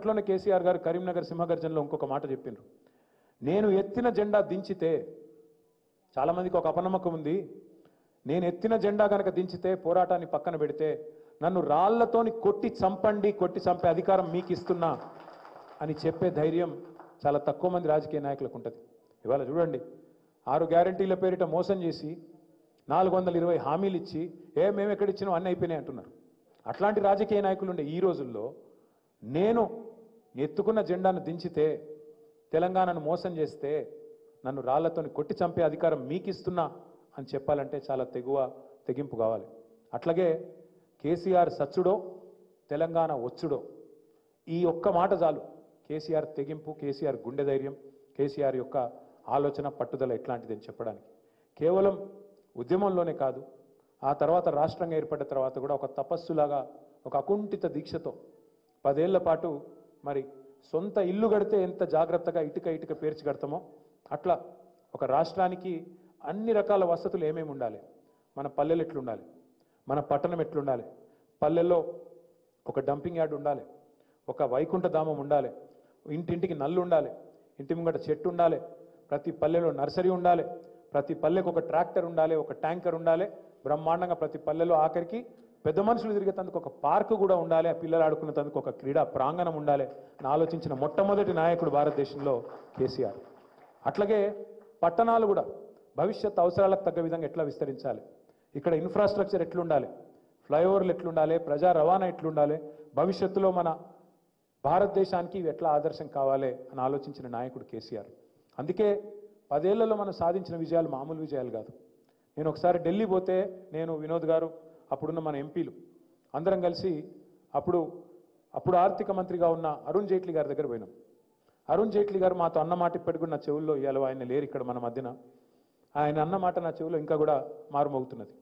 మొన్నట్లోనే కేసీఆర్ గారు కరీంనగర్ సింహగర్జనలో ఇంకొక మాట చెప్పిండ్రు. నేను ఎత్తిన జెండా దించితే, చాలామందికి ఒక అపనమ్మకం ఉంది, నేను ఎత్తిన జెండా కనుక దించితే పోరాటాన్ని పక్కన పెడితే నన్ను రాళ్లతోని కొట్టి చంపండి, కొట్టి చంపే అధికారం మీకు ఇస్తున్నా అని చెప్పే ధైర్యం చాలా తక్కువ మంది రాజకీయ నాయకులకు ఉంటుంది. ఇవాళ చూడండి, 6 గ్యారంటీల పేరిట మోసం చేసి 420 హామీలు ఇచ్చి మేము ఎక్కడిచ్చినాం అన్నీ అయిపోయినాయి అంటున్నారు. అట్లాంటి రాజకీయ నాయకులు ఉండే ఈ రోజుల్లో నేను ఎత్తుకున్న జెండాను దించితే, తెలంగాణను మోసం చేస్తే నన్ను రాళ్లతోని కొట్టి చంపే అధికారం మీకు ఇస్తున్నా అని చెప్పాలంటే చాలా తెగింపు కావాలి. అట్లాగే కేసీఆర్ సచ్చుడో తెలంగాణ వచ్చుడో, ఈ ఒక్క మాట చాలు కేసీఆర్ తెగింపు, కేసీఆర్ గుండె ధైర్యం, కేసీఆర్ యొక్క ఆలోచన పట్టుదల ఎట్లాంటిది అని చెప్పడానికి. కేవలం ఉద్యమంలోనే కాదు, ఆ తర్వాత రాష్ట్రంగా ఏర్పడ్డ తర్వాత కూడా ఒక తపస్సులాగా, ఒక అకుంఠిత దీక్షతో 10 ఏళ్ల పాటు మరి సొంత ఇల్లు కడితే ఎంత జాగ్రత్తగా ఇటుక పేర్చి కడతామో అట్లా ఒక రాష్ట్రానికి అన్ని రకాల వసతులు ఏమేమి ఉండాలి, మన పల్లెలు ఎట్లుండాలి, మన పట్టణం ఎట్లుండాలి, పల్లెల్లో ఒక డంపింగ్ యార్డ్ ఉండాలి, ఒక వైకుంఠ ధామం ఉండాలి, ఇంటింటికి నల్లు ఉండాలి, ఇంటి ముంగట చెట్టు ఉండాలి, ప్రతి పల్లెలో నర్సరీ ఉండాలి, ప్రతి పల్లెకు ఒక ట్రాక్టర్ ఉండాలి, ఒక ట్యాంకర్ ఉండాలి, బ్రహ్మాండంగా ప్రతి పల్లెలో ఆఖరికి పెద్ద మనుషులు తిరిగేందుకు ఒక పార్కు కూడా ఉండాలి, ఆ పిల్లలు ఆడుకునేందుకు ఒక క్రీడా ప్రాంగణం ఉండాలి అని ఆలోచించిన మొట్టమొదటి నాయకుడు భారతదేశంలో కేసీఆర్. అట్లాగే పట్టణాలు కూడా భవిష్యత్ అవసరాలకు తగ్గ విధంగా ఎట్లా విస్తరించాలి, ఇక్కడ ఇన్ఫ్రాస్ట్రక్చర్ ఎట్లుండాలి, ఫ్లైఓవర్లు ఎట్లుండాలి, ప్రజా రవాణా ఎట్లుండాలి, భవిష్యత్తులో మన భారతదేశానికి ఇవి ఎట్లా ఆదర్శం కావాలి అని ఆలోచించిన నాయకుడు కేసీఆర్. అందుకే 10 ఏళ్లలో మనం సాధించిన విజయాలు మామూలు విజయాలు కాదు. నేను ఒకసారి ఢిల్లీ పోతే, నేను వినోద్ గారు, అప్పుడున్న మన ఎంపీలు అందరం కలిసి అప్పుడు ఆర్థిక మంత్రిగా ఉన్న అరుణ్ జైట్లీ గారి దగ్గర పోయినాం. అరుణ్ జైట్లీ గారు మాతో అన్న మాట ఇప్పటికి కూడా నా చెవుల్లో, ఇవాళ ఆయన లేరు ఇక్కడ మన మధ్యన, ఆయన అన్న మాట నా చెవులో ఇంకా కూడా మారుమోగుతున్నది.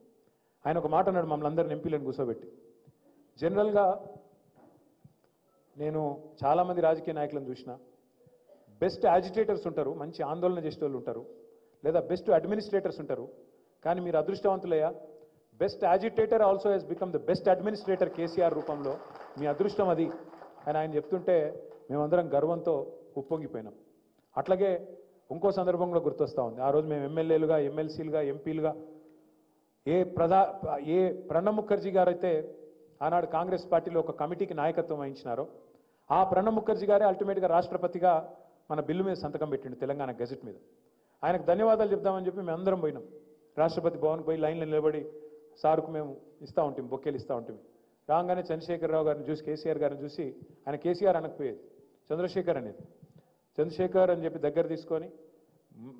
ఆయన ఒక మాట అన్నాడు, మమ్మల్ని అందరిని ఎంపీలను కూర్చోబెట్టి, జనరల్గా నేను చాలామంది రాజకీయ నాయకులను చూసిన, బెస్ట్ యాజిటేటర్స్ ఉంటారు, మంచి ఆందోళన చేసే వాళ్ళు ఉంటారు, లేదా బెస్ట్ అడ్మినిస్ట్రేటర్స్ ఉంటారు. కానీ మీరు అదృష్టవంతులయ్యా, best agitator also he's become the best administrator KCR రూపంలో. మీ అదృష్టం అది అని ఆయన చెప్తుంటే మేమందరం గర్వంతో ఉప్పొంగిపోయినాం. అట్లాగే ఇంకో సందర్భం కూడా గుర్తొస్తూ ఉంది. ఆ రోజు మేము ఎమ్మెల్యేలుగా, ఎమ్మెల్సీలుగా, ఎంపీలుగా ఏ ప్రణబ్ ముఖర్జీ గారు అయితే ఆనాడు కాంగ్రెస్ పార్టీలో ఒక కమిటీకి నాయకత్వం వహించినారో, ఆ ప్రణబ్ ముఖర్జీ గారే అల్టిమేట్గా రాష్ట్రపతిగా మన బిల్లు మీద సంతకం పెట్టిండు, తెలంగాణ గెజెట్ మీద. ఆయనకు ధన్యవాదాలు చెప్దామని చెప్పి మేము అందరం పోయినాం. రాష్ట్రపతి భవన్కి పోయి లైన్లో నిలబడి సార్కు మేము ఇస్తూ ఉంటాం, బొక్కేలు ఇస్తూ ఉంటాం. రాగానే చంద్రశేఖరరావు గారిని చూసి, కేసీఆర్ గారిని చూసి, ఆయన కేసీఆర్ అనకపోయేది, చంద్రశేఖర్ అనేది. చంద్రశేఖర్ అని చెప్పి దగ్గర తీసుకొని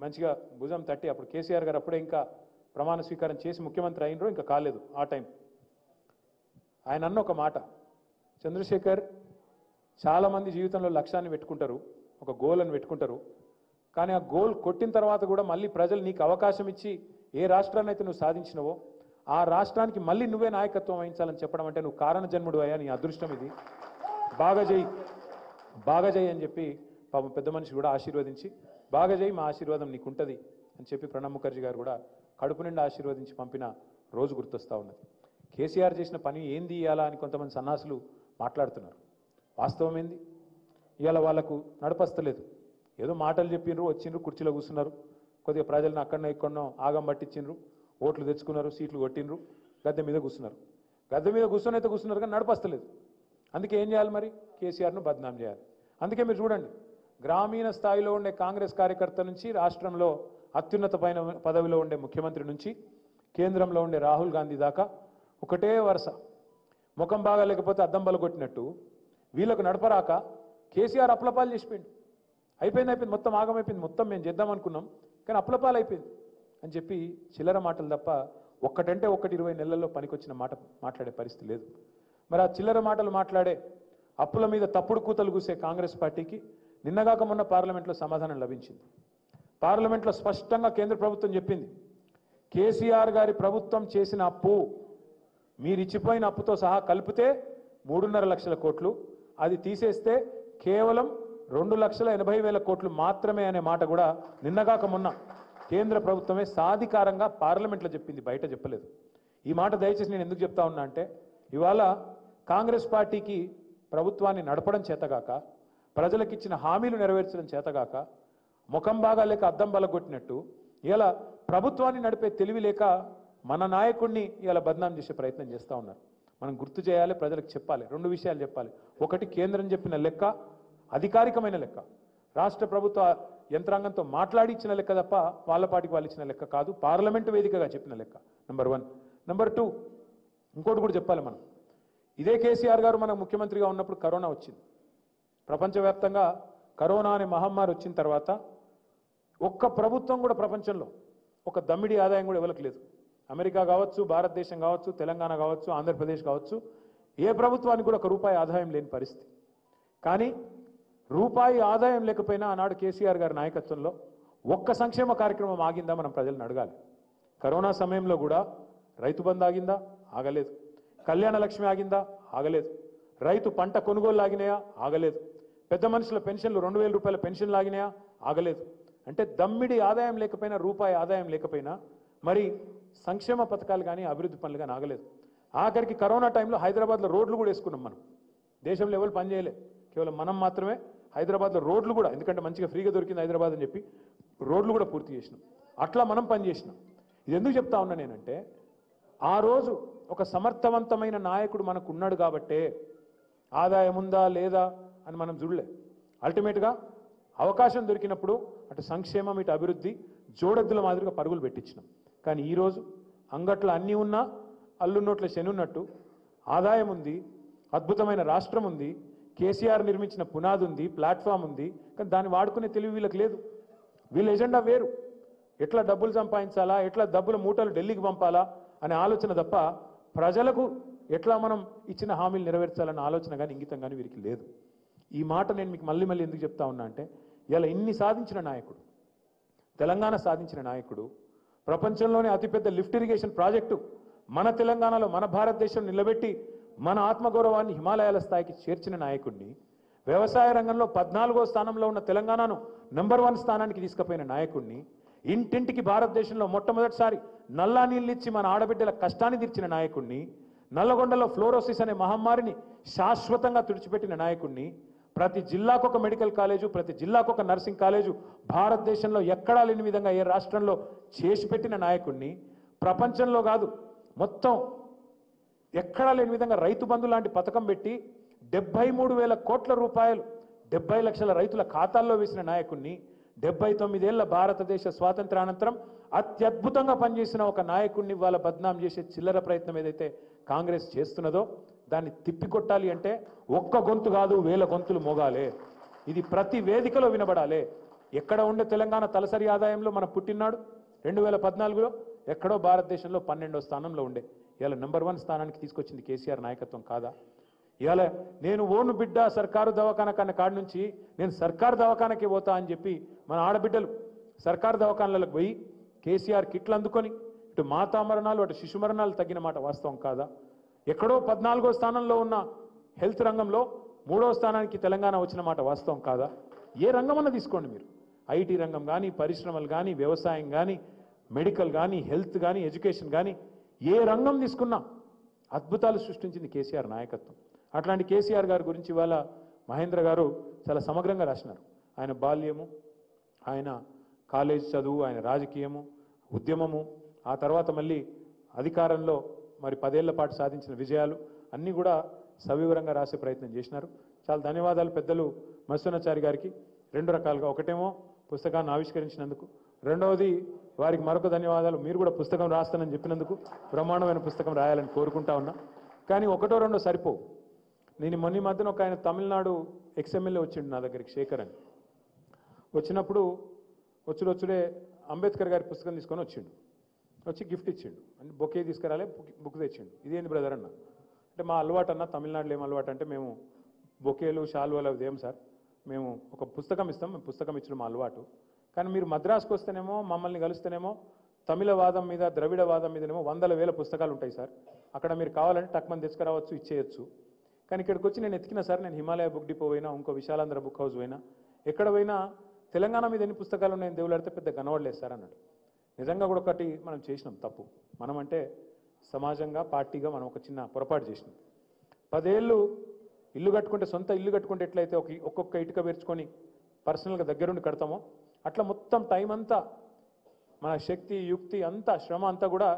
మంచిగా భుజం తట్టి, అప్పుడు కేసీఆర్ గారు అప్పుడే ఇంకా ప్రమాణ స్వీకారం చేసి ముఖ్యమంత్రి అయినరో ఇంకా కాలేదు ఆ టైం. ఆయన అన్న ఒక మాట, చంద్రశేఖర్, చాలామంది జీవితంలో లక్ష్యాన్ని పెట్టుకుంటారు, ఒక గోల్ అని పెట్టుకుంటారు, కానీ ఆ గోల్ కొట్టిన తర్వాత కూడా మళ్ళీ ప్రజలు నీకు అవకాశం ఇచ్చి ఏ రాష్ట్రాన్ని అయితే నువ్వు సాధించినవో ఆ రాష్ట్రానికి మళ్ళీ నువ్వే నాయకత్వం వహించాలని చెప్పడం అంటే నువ్వు కారణ జన్ముడు అయ్యా, నీ అదృష్టం ఇది, బాగా చేయి అని చెప్పి పాపం పెద్ద మనిషి కూడా ఆశీర్వదించి, బాగా చేయి, మా ఆశీర్వాదం నీకుంటుంది అని చెప్పి ప్రణబ్ ముఖర్జీ గారు కూడా కడుపు నిండా ఆశీర్వదించి పంపిన రోజు గుర్తొస్తూ ఉన్నది. కేసీఆర్ చేసిన పని ఏంది ఇవ్వాలా అని కొంతమంది సన్నాసులు మాట్లాడుతున్నారు. వాస్తవం ఏంది? ఇవాళ వాళ్ళకు నడపస్తలేదు, ఏదో మాటలు చెప్పిండ్రు, వచ్చిండ్రు, కుర్చీలో కూర్చున్నారు, కొద్దిగా ప్రజలను అక్కడనో ఇక్కడనో ఆగం పట్టించిండ్రు, ఓట్లు తెచ్చుకున్నారు, సీట్లు కొట్టిండ్రు, గద్దె మీద కూర్చున్నారు. గద్దె మీద కూర్చొని కూర్చున్నారు కానీ నడపస్తలేదు. అందుకే ఏం చేయాలి మరి? కేసీఆర్ను బద్నాం చేయాలి. అందుకే మీరు చూడండి, గ్రామీణ స్థాయిలో ఉండే కాంగ్రెస్ కార్యకర్త నుంచి రాష్ట్రంలో అత్యున్నత పదవిలో ఉండే ముఖ్యమంత్రి నుంచి కేంద్రంలో ఉండే రాహుల్ గాంధీ దాకా ఒకటే వరుస, ముఖం బాగా లేకపోతే అద్దం బలగొట్టినట్టు వీళ్ళకు నడపరాక కేసీఆర్ అప్లపాలు చేసిపోయింది. అయిపోయింది, మొత్తం ఆగమైపోయింది, మొత్తం మేము చేద్దాం అనుకున్నాం కానీ అప్లపాలు అయిపోయింది అని చెప్పి చిల్లర మాటలు తప్ప ఒక్కటంటే 20 నెలల్లో పనికొచ్చిన మాట మాట్లాడే పరిస్థితి లేదు. మరి ఆ చిల్లర మాటలు మాట్లాడే, అప్పుల మీద తప్పుడు కూతలు కూసే కాంగ్రెస్ పార్టీకి నిన్నగాక మొన్న పార్లమెంట్లో సమాధానం లభించింది. పార్లమెంట్లో స్పష్టంగా కేంద్ర ప్రభుత్వం చెప్పింది, కేసీఆర్ గారి ప్రభుత్వం చేసిన అప్పు మీరిచ్చిపోయిన అప్పుతో సహా కలిపితే 3.5 లక్షల కోట్లు, అది తీసేస్తే కేవలం 2,80,000 కోట్లు మాత్రమే అనే మాట కూడా నిన్నగాక మొన్న కేంద్ర ప్రభుత్వమే సాధికారంగా పార్లమెంట్లో చెప్పింది, బయట చెప్పలేదు. ఈ మాట దయచేసి నేను ఎందుకు చెప్తా ఉన్నా అంటే, ఇవాళ కాంగ్రెస్ పార్టీకి ప్రభుత్వాన్ని నడపడం చేతగాక, ప్రజలకు ఇచ్చిన హామీలు నెరవేర్చడం చేతగాక, ముఖం బాగా లేక అద్దం బలగొట్టినట్టు ఇలా ప్రభుత్వాన్ని నడిపే తెలివి లేక మన నాయకుడిని ఇలా బదనాం చేసే ప్రయత్నం చేస్తూ ఉన్నారు. మనం గుర్తు చేయాలి, ప్రజలకు చెప్పాలి. రెండు విషయాలు చెప్పాలి. ఒకటి, కేంద్రం చెప్పిన లెక్క అధికారికమైన లెక్క, రాష్ట్ర ప్రభుత్వ యంత్రాంగంతో మాట్లాడి ఇచ్చిన లెక్క తప్ప వాళ్ళ పాటికి వాళ్ళు ఇచ్చిన లెక్క కాదు, పార్లమెంటు వేదికగా చెప్పిన లెక్క. నెంబర్ 1. నెంబర్ 2, ఇంకోటి కూడా చెప్పాలి. మనం ఇదే కేసీఆర్ గారు మనకు ముఖ్యమంత్రిగా ఉన్నప్పుడు కరోనా వచ్చింది. ప్రపంచవ్యాప్తంగా కరోనా అనే మహమ్మారి వచ్చిన తర్వాత ఒక్క ప్రభుత్వం కూడా ప్రపంచంలో ఒక దమ్మిడి ఆదాయం కూడా ఎవరికి లేదు. అమెరికా కావచ్చు, భారతదేశం కావచ్చు, తెలంగాణ కావచ్చు, ఆంధ్రప్రదేశ్ కావచ్చు, ఏ ప్రభుత్వానికి కూడా ఒక రూపాయి ఆదాయం లేని పరిస్థితి. కానీ రూపాయి ఆదాయం లేకపోయినా ఆనాడు కేసీఆర్ గారి నాయకత్వంలో ఒక్క సంక్షేమ కార్యక్రమం ఆగిందా మనం ప్రజలను అడగాలి. కరోనా సమయంలో కూడా రైతు బంధు ఆగిందా? ఆగలేదు. కళ్యాణ లక్ష్మి ఆగిందా? ఆగలేదు. రైతు పంట కొనుగోలు ఆగినాయా? ఆగలేదు. పెద్ద మనుషుల పెన్షన్లు 2000 రూపాయల పెన్షన్లు ఆగినాయా? ఆగలేదు. అంటే దమ్మిడి ఆదాయం లేకపోయినా, రూపాయి ఆదాయం లేకపోయినా మరి సంక్షేమ పథకాలు కానీ అభివృద్ధి పనులు కానీ ఆగలేదు. ఆఖరికి కరోనా టైంలో హైదరాబాద్లో రోడ్లు కూడా వేసుకున్నాం. మనం దేశంలో ఎవరు పని చేయలే, కేవలం మనం మాత్రమే హైదరాబాద్లో రోడ్లు కూడా, ఎందుకంటే మంచిగా ఫ్రీగా దొరికింది హైదరాబాద్ అని చెప్పి రోడ్లు కూడా పూర్తి చేసినాం. అట్లా మనం పని చేసినాం. ఇది ఎందుకు చెప్తా ఉన్నా నేనంటే, ఆ రోజు ఒక సమర్థవంతమైన నాయకుడు మనకు ఉన్నాడు కాబట్టే ఆదాయం ఉందా లేదా అని మనం చూడలే. అల్టిమేట్గా అవకాశం దొరికినప్పుడు అటు సంక్షేమం ఇటు అభివృద్ధి జోడెద్దుల మాదిరిగా పరుగులు పెట్టించినాం. కానీ ఈరోజు అంగట్లో అన్నీ ఉన్నా అల్లు నోట్ల శని ఉన్నట్టు ఆదాయం ఉంది, అద్భుతమైన రాష్ట్రం ఉంది, కేసీఆర్ నిర్మించిన పునాది ఉంది, ప్లాట్ఫామ్ ఉంది. కానీ దాన్ని వాడుకునే తెలివి వీళ్ళకి లేదు. వీళ్ళ ఎజెండా వేరు. ఎట్లా డబ్బులు సంపాదించాలా, ఎట్లా డబ్బుల మూటలు ఢిల్లీకి పంపాలా అనే ఆలోచన తప్ప ప్రజలకు ఎట్లా మనం ఇచ్చిన హామీలు నెరవేర్చాలన్న ఆలోచన కానీ ఇంగితం కానీ వీరికి లేదు. ఈ మాట నేను మీకు మళ్ళీ మళ్ళీ ఎందుకు చెప్తా ఉన్నా అంటే, ఇలా ఇన్ని సాధించిన నాయకుడు, తెలంగాణ సాధించిన నాయకుడు, ప్రపంచంలోనే అతిపెద్ద లిఫ్ట్ ఇరిగేషన్ ప్రాజెక్టు మన తెలంగాణలో, మన భారతదేశం నిలబెట్టి మన ఆత్మగౌరవాన్ని హిమాలయాల స్థాయికి చేర్చిన నాయకుడిని, వ్యవసాయ రంగంలో 14వ స్థానంలో ఉన్న తెలంగాణను నంబర్ 1 స్థానానికి తీసుకుపోయిన నాయకుడిని, ఇంటింటికి భారతదేశంలో మొట్టమొదటిసారి నల్లా నీళ్ళు ఇచ్చి మన ఆడబిడ్డల కష్టాన్ని తీర్చిన నాయకుడిని, నల్లగొండలో ఫ్లోరోసిస్ అనే మహమ్మారిని శాశ్వతంగా తుడిచిపెట్టిన నాయకుడిని, ప్రతి జిల్లాకు ఒక మెడికల్ కాలేజు, ప్రతి జిల్లాకు ఒక నర్సింగ్ కాలేజు భారతదేశంలో ఎక్కడా లేని విధంగా ఏ రాష్ట్రంలో చేసి పెట్టిన నాయకుడిని, ప్రపంచంలో కాదు మొత్తం ఎక్కడా లేని విధంగా రైతు బంధు లాంటి పథకం పెట్టి 73,000 కోట్ల రూపాయలు 70 లక్షల రైతుల ఖాతాల్లో వేసిన నాయకుడిని, 79 ఏళ్ల భారతదేశ స్వాతంత్రానంతరం అత్యద్భుతంగా పనిచేసిన ఒక నాయకుడిని వాళ్ళ బద్నాం చేసే చిల్లర ప్రయత్నం ఏదైతే కాంగ్రెస్ చేస్తున్నదో దాన్ని తిప్పికొట్టాలి అంటే ఒక్క గొంతు కాదు, 1000 గొంతులు మోగాలే. ఇది ప్రతి వేదికలో వినబడాలి. ఎక్కడ ఉండే తెలంగాణ తలసరి ఆదాయంలో మన పుట్టినాడు 2014లో ఎక్కడో భారతదేశంలో 12వ స్థానంలో ఉండే, ఇవాళ నంబర్ 1 స్థానానికి తీసుకొచ్చింది కేసీఆర్ నాయకత్వం కాదా? ఇవాళ నేను ఓను బిడ్డ సర్కారు దవాఖానా కన్నా కాడి నుంచి నేను సర్కారు దవాఖానకే పోతా అని చెప్పి మన ఆడబిడ్డలు సర్కారు దవాఖానాలకు పోయి కేసీఆర్ కిట్లు అందుకొని ఇటు మాతా మరణాలు అటు శిశు మరణాలు తగ్గిన మాట వాస్తవం కాదా? ఎక్కడో 14వ స్థానంలో ఉన్న హెల్త్ రంగంలో 3వ స్థానానికి తెలంగాణ వచ్చిన మాట వాస్తవం కాదా? ఏ రంగమన్నా తీసుకోండి మీరు, ఐటీ రంగం కానీ, పరిశ్రమలు కానీ, వ్యవసాయం కానీ, మెడికల్ కానీ, హెల్త్ కానీ, ఎడ్యుకేషన్ కానీ, ఏ రంగం తీసుకున్నా అద్భుతాలు సృష్టించింది కేసీఆర్ నాయకత్వం. అట్లాంటి కేసీఆర్ గారి గురించి ఇవాళ మహేంద్ర గారు చాలా సమగ్రంగా రాసినారు. ఆయన బాల్యము, ఆయన కాలేజ్ చదువు, ఆయన రాజకీయము, ఉద్యమము, ఆ తర్వాత మళ్ళీ అధికారంలో మరి 10 ఏళ్ల పాటు సాధించిన విజయాలు అన్నీ కూడా సవివరంగా రాసే ప్రయత్నం చేసినారు. చాలా ధన్యవాదాలు పెద్దలు మత్స్యనాచారి గారికి 2 రకాలుగా. ఒకటేమో పుస్తకాన్ని ఆవిష్కరించినందుకు, రెండవది వారికి మరొక ధన్యవాదాలు, మీరు కూడా పుస్తకం రాస్తానని చెప్పినందుకు. బ్రహ్మాండమైన పుస్తకం రాయాలని కోరుకుంటా ఉన్నా. కానీ ఒకటో రెండో సరిపోవు. నేను మొన్న మధ్యన ఒక ఆయన తమిళనాడు ఎక్స్ఎమ్మెల్యే వచ్చిండు నా దగ్గరికి, శేఖర్ అని. వచ్చినప్పుడు వచ్చుడే అంబేద్కర్ గారి పుస్తకం తీసుకొని వచ్చిండు. వచ్చి గిఫ్ట్ ఇచ్చిండు. అంటే బొకే తీసుకురాలే, బుక్ తెచ్చిండు. ఇదేంది బ్రదర్ అన్న అంటే, మా అలవాటు అన్న తమిళనాడులో ఏం అలవాటు అంటే, మేము బొకేలు షాల్వాలు అవి ఏం సార్, మేము ఒక పుస్తకం ఇస్తాం, మేము పుస్తకం ఇచ్చడం మా అలవాటు. కానీ మీరు మద్రాసుకు వస్తేనేమో, మమ్మల్ని కలుస్తేనేమో తమిళవాదం మీద, ద్రవిడవాదం మీదనేమో 100,000 పుస్తకాలు ఉంటాయి సార్. అక్కడ మీరు కావాలంటే టక్మని తెచ్చుకురావచ్చు, ఇచ్చేయచ్చు. కానీ ఇక్కడికి వచ్చి నేను ఎతికిన సార్, నేను హిమాలయ బుక్ డిపో పోయినా, ఇంకో విశాలాంధ్ర బుక్ హౌస్ పోయినా, ఎక్కడ పోయినా తెలంగాణ మీద ఎన్ని పుస్తకాలు ఉన్నాయని దేవులాడితే పెద్ద కనవడలేదు సార్ అన్నాడు. నిజంగా కూడా ఒకటి మనం చేసినాం తప్పు. మనం అంటే సమాజంగా, పార్టీగా మనం ఒక చిన్న పొరపాటు చేసినాం. 10 ఏళ్ళు ఇల్లు కట్టుకుంటే సొంత ఇల్లు కట్టుకుంటే ఎట్లయితే ఒక్కొక్క ఇటుక పేర్చుకొని పర్సనల్గా దగ్గరుండి కడతామో అట్లా మొత్తం టైం అంతా మన శక్తి యుక్తి అంతా శ్రమ అంతా కూడా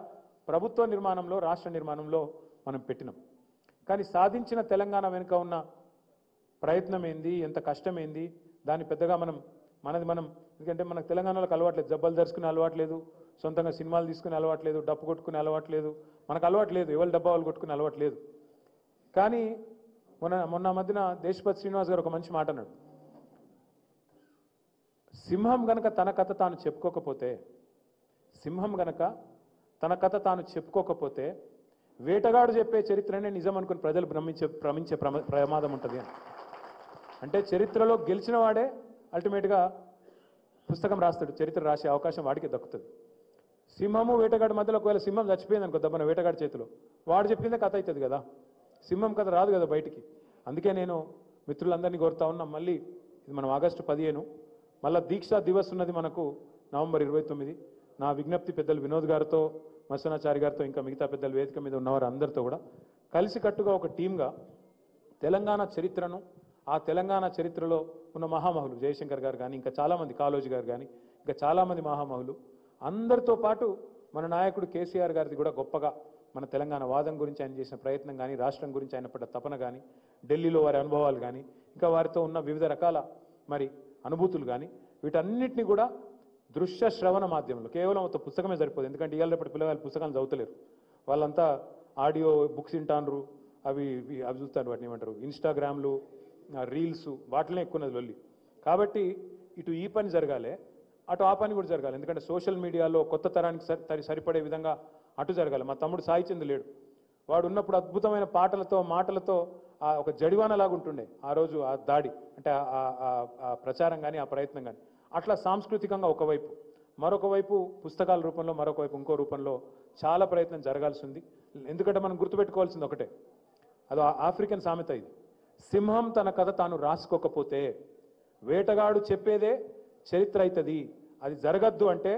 ప్రభుత్వ నిర్మాణంలో రాష్ట్ర నిర్మాణంలో మనం పెట్టినాం. కానీ సాధించిన తెలంగాణ వెనుక ఉన్న ప్రయత్నం ఏంది, ఎంత కష్టమేంది, దాన్ని పెద్దగా మనది మనం ఎందుకంటే మనకు తెలంగాణలోకి అలవాట్లేదు, జబ్బలు ధరుచుకునే అలవాట్లేదు, సొంతంగా సినిమాలు తీసుకునే అలవాట్లేదు, డప్పు కొట్టుకునే అలవాట్లేదు, మనకు అలవాట్లేదు, ఎవరు డబ్బా వాళ్ళు కొట్టుకునే అలవాట్లేదు. కానీ మొన్న మధ్యన దేశపతి శ్రీనివాస్ గారు ఒక మంచి మాట అన్నాడు. సింహం గనక తన కథ తాను చెప్పుకోకపోతే వేటగాడు చెప్పే చరిత్రనే నిజం అనుకుని ప్రజలు భ్రమించే ప్రమాదం ఉంటుంది అని. అంటే చరిత్రలో గెలిచిన వాడే అల్టిమేట్గా పుస్తకం రాస్తాడు, చరిత్ర రాసే అవకాశం వాడికి దక్కుతుంది. సింహము వేటగాడి మధ్యలో ఒకవేళ సింహం చచ్చిపోయింది అనుకో దబ్బన వేటగాడి చేతిలో, వాడు చెప్పిందే కథ అవుతుంది కదా, సింహం కథ రాదు కదా బయటికి. అందుకే నేను మిత్రులందరినీ కోరుతా ఉన్నా, మళ్ళీ ఇది మనం ఆగస్టు 15 మళ్ళీ దీక్షా దివస్ ఉన్నది మనకు నవంబర్ 29. నా విజ్ఞప్తి పెద్దలు వినోద్ గారితో, మత్స్యనాచారి గారితో, ఇంకా మిగతా పెద్దలు వేదిక మీద ఉన్నవారు అందరితో కూడా కలిసికట్టుగా ఒక టీంగా తెలంగాణ చరిత్రను, ఆ తెలంగాణ చరిత్రలో ఉన్న మహామహులు జయశంకర్ గారు కానీ, ఇంకా చాలామంది కాళోజీ గారు కానీ, ఇంకా చాలామంది మహామహులు అందరితో పాటు మన నాయకుడు కేసీఆర్ గారిది కూడా గొప్పగా మన తెలంగాణ వాదం గురించి ఆయన చేసిన ప్రయత్నం కానీ, రాష్ట్రం గురించి ఆయన పడ్డ తపన కానీ, ఢిల్లీలో వారి అనుభవాలు కానీ, ఇంకా వారితో ఉన్న వివిధ రకాల మరి అనుభూతులు కానీ, వీటన్నిటిని కూడా దృశ్య శ్రవణ మాధ్యమంలో, కేవలం ఒక పుస్తకమే సరిపోదు. ఎందుకంటే ఇవాళ రేపటి పిల్లలు పుస్తకాలు చదువుతలేరు, వాళ్ళంతా ఆడియో బుక్స్ వింటారు, అవి చూస్తారు, వాటిని ఏమంటారు ఇన్స్టాగ్రామ్లు, రీల్స్, వాటినే ఎక్కున్నది లొల్లి. కాబట్టి ఇటు ఈ పని జరగాలి, అటు ఆ పని కూడా జరగాలి. ఎందుకంటే సోషల్ మీడియాలో కొత్త తరానికి సరిపడే విధంగా అటు జరగాలి. మా తమ్ముడు సాయి చంద్ లేడు, వాడు ఉన్నప్పుడు అద్భుతమైన పాటలతో మాటలతో ఒక జడివానలాగా ఉంటుండే ఆ రోజు ఆ దాడి, అంటే ఆ ప్రచారం కానీ ఆ ప్రయత్నం కానీ. అట్లా సాంస్కృతికంగా ఒకవైపు, మరొక వైపు పుస్తకాల రూపంలో, మరొక వైపు ఇంకో రూపంలో చాలా ప్రయత్నం జరగాల్సి ఉంది. ఎందుకంటే మనం గుర్తుపెట్టుకోవాల్సింది ఒకటే, అది ఆఫ్రికన్ సామెత ఇది, సింహం తన కథ తాను రాసుకోకపోతే వేటగాడు చెప్పేదే చరిత్ర అవుతుంది. అది జరగద్దు అంటే